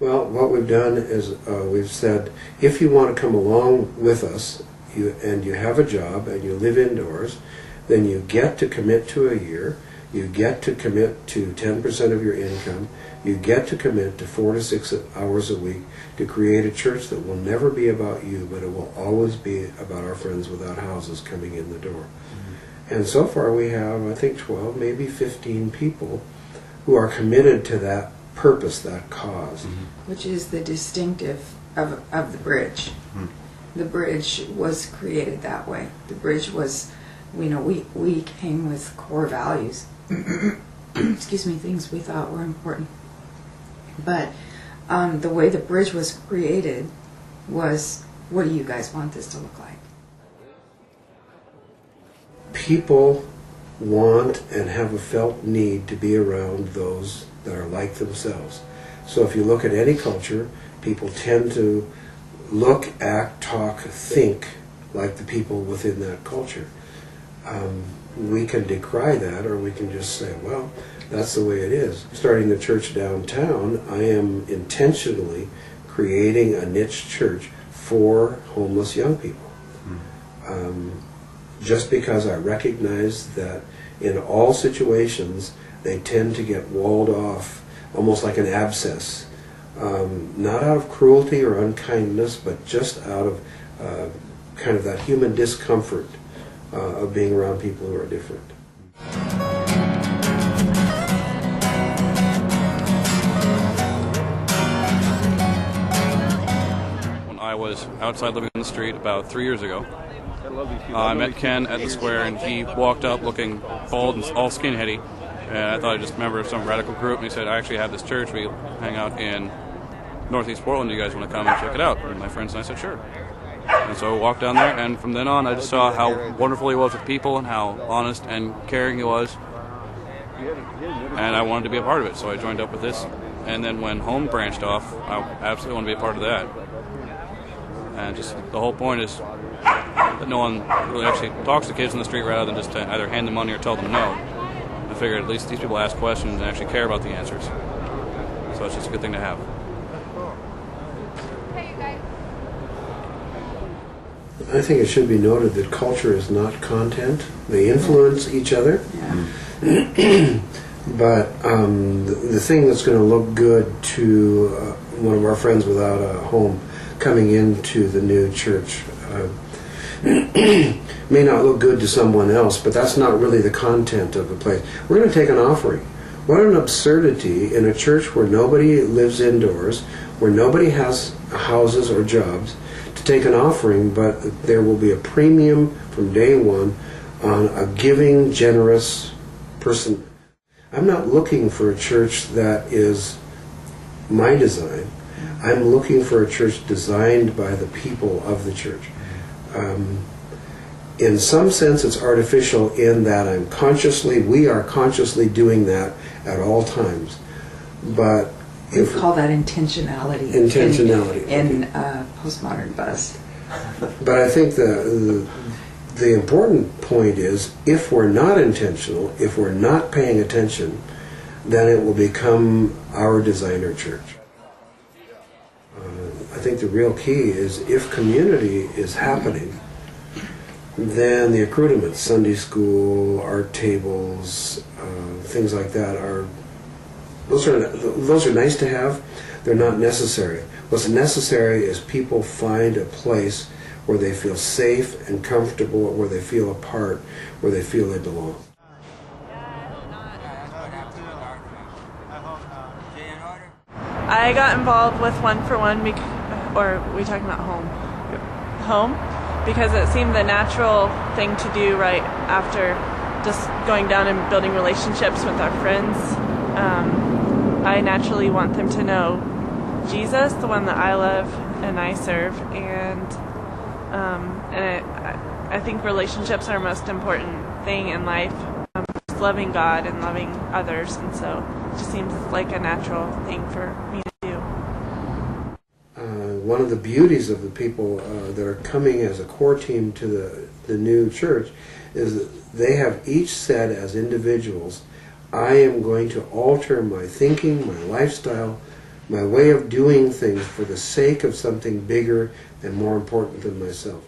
Well, what we've done is we've said, if you want to come along with us, and you have a job and you live indoors, then you get to commit to a year, you get to commit to 10% of your income, you get to commit to 4 to 6 hours a week to create a church that will never be about you, but it will always be about our friends without houses coming in the door. Mm-hmm. And so far we have, I think, 12, maybe 15 people who are committed to that purpose, that cause. Mm-hmm. Which is the distinctive of the bridge. Mm-hmm. The bridge was created that way. The bridge was, we came with core values. Excuse me, things we thought were important. But the way the bridge was created was, what do you guys want this to look like? People want and have a felt need to be around those that are like themselves. So if you look at any culture, people tend to look, act, talk, think like the people within that culture. We can decry that, or we can just say, well, that's the way it is. Starting the church downtown, I am intentionally creating a niche church for homeless young people. Just because I recognize that in all situations, they tend to get walled off, almost like an abscess. Not out of cruelty or unkindness, but just out of kind of that human discomfort of being around people who are different. When I was outside living on the street about 3 years ago, I met Ken at the square, and he walked up looking bald and all skinheady. And I thought I just remember some radical group, and he said, I actually have this church. We hang out in Northeast Portland. Do you guys want to come and check it out? And my friends and I said, sure. And so I walked down there, and from then on I just saw how wonderful he was with people and how honest and caring he was. And I wanted to be a part of it, so I joined up with this. And then when Home branched off, I absolutely want to be a part of that. And just the whole point is that no one really actually talks to kids in the street rather than just to either hand them money or tell them no. I figured at least these people ask questions and actually care about the answers. So it's just a good thing to have. I think it should be noted that culture is not content. They influence each other. Yeah. But the thing that's going to look good to one of our friends without a home coming into the new church may not look good to someone else, but that's not really the content of the place. We're going to take an offering. What an absurdity in a church where nobody lives indoors, where nobody has houses or jobs, to take an offering, but there will be a premium from day one on a giving, generous person. I'm not looking for a church that is my design. I'm looking for a church designed by the people of the church. In some sense, it's artificial in that we are consciously doing that at all times. But we call that intentionality. Intentionality. In postmodern buzz. But I think the important point is, if we're not intentional, if we're not paying attention, then it will become our designer church. I think the real key is, if community is happening, then the accoutrements, Sunday school, art tables, things like that, those are nice to have. They're not necessary. What's necessary is people find a place where they feel safe and comfortable, where they feel a part, where they feel they belong. I got involved with One for One, or are we talking about Home? Yep. Home, because it seemed the natural thing to do right after just going down and building relationships with our friends. I naturally want them to know Jesus, the one that I love and I serve, and I think relationships are the most important thing in life. Just loving God and loving others, and so it just seems like a natural thing for me to do. One of the beauties of the people that are coming as a core team to the new church is that they have each said as individuals, I am going to alter my thinking, my lifestyle, my way of doing things for the sake of something bigger and more important than myself.